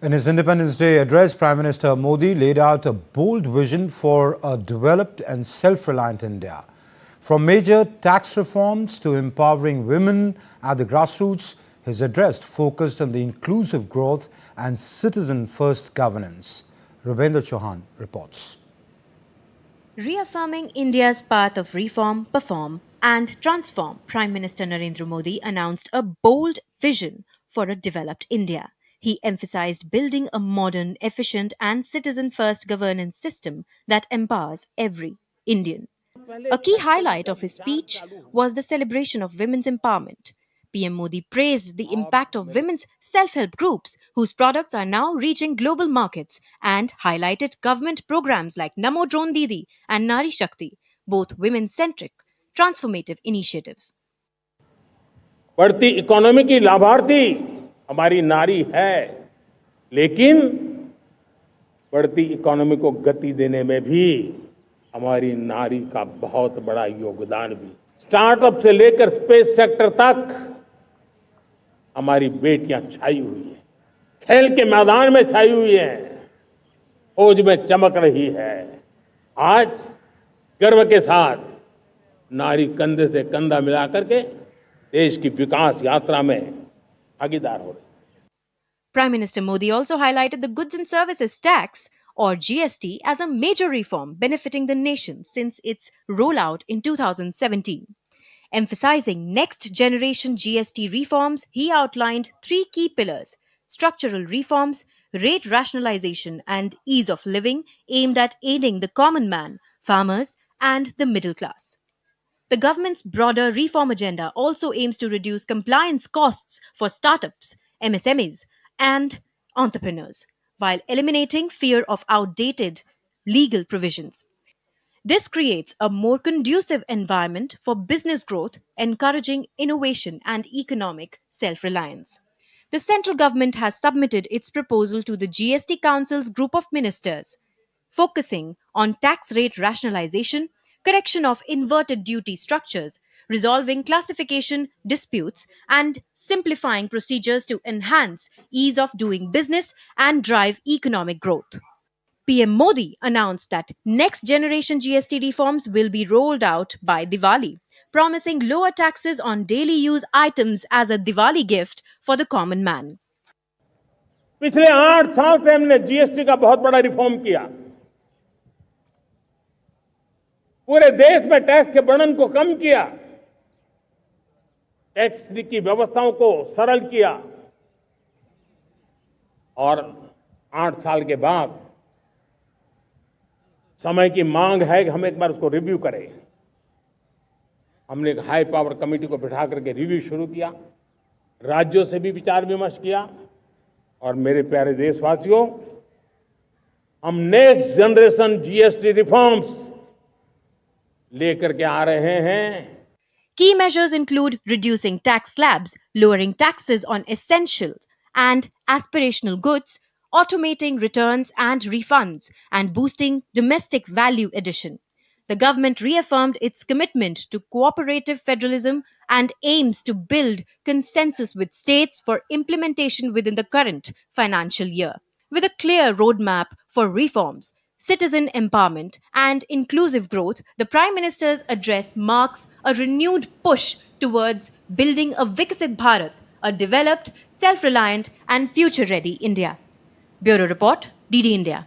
In his Independence Day address, Prime Minister Modi laid out a bold vision for a developed and self-reliant India. From major tax reforms to empowering women at the grassroots, his address focused on the inclusive growth and citizen-first governance. Rubendra Chauhan reports. Reaffirming India's path of reform, perform, and transform, Prime Minister Narendra Modi announced a bold vision for a developed India. He emphasized building a modern, efficient, and citizen first governance system that empowers every Indian. A key highlight of his speech was the celebration of women's empowerment. PM Modi praised the impact of women's self help groups, whose products are now reaching global markets, and highlighted government programs like Namo Drone Didi and Nari Shakti, both women centric, transformative initiatives. बढ़ती economy की लाभार्थी हमारी नारी है, लेकिन बढ़ती economy को गति देने में भी हमारी नारी का बहुत बड़ा योगदान भी। स्टार्टअप से लेकर स्पेस सेक्टर तक हमारी बेटियां छाई हुई हैं, खेल के मैदान में छाई हुई हैं, फौज में चमक रही है। आज गर्व के साथ नारी कंधे से कंधा मिला करके देश की विकास यात्रा में भागीदार हो रही है। Prime Minister Modi also highlighted the Goods and Services Tax, or GST, as a major reform benefiting the nation since its rollout in 2017. Emphasizing next generation GST reforms, he outlined three key pillars: structural reforms, rate rationalization, and ease of living aimed at aiding the common man, farmers, and the middle class. The government's broader reform agenda also aims to reduce compliance costs for startups, MSMEs, and entrepreneurs, while eliminating fear of outdated legal provisions. This creates a more conducive environment for business growth, encouraging innovation and economic self reliance. The central government has submitted its proposal to the GST Council's group of ministers, focusing on tax rate rationalization, correction of inverted duty structures, resolving classification disputes, and simplifying procedures to enhance ease of doing business and drive economic growth. PM Modi announced that next generation GST reforms will be rolled out by Diwali, promising lower taxes on daily use items as a Diwali gift for the common man. पिछले 8 साल से हमने GST का बहुत बड़ा reform किया। पूरे देश में टैक्स के बर्डन को कम किया, टैक्स की व्यवस्थाओं को सरल किया, और 8 साल के बाद समय की मांग है कि हम एक बार उसको रिव्यू करें। हमने एक हाई पावर कमेटी को बिठा करके रिव्यू शुरू किया, राज्यों से भी विचार विमर्श किया, और मेरे प्यारे देशवासियों, हम नेक्स्ट जनरेशन जीएसटी रिफॉर्म्स लेकर के आ रहे हैं। Key measures include reducing tax slabs, lowering taxes on essential and aspirational goods, automating returns and refunds, and boosting domestic value addition. The government reaffirmed its commitment to cooperative federalism and aims to build consensus with states for implementation within the current financial year. With a clear roadmap for reforms, citizen empowerment, and inclusive growth, the Prime Minister's address marks a renewed push towards building a Viksit Bharat, a developed, self reliant, and future ready India. Bureau Report, DD India.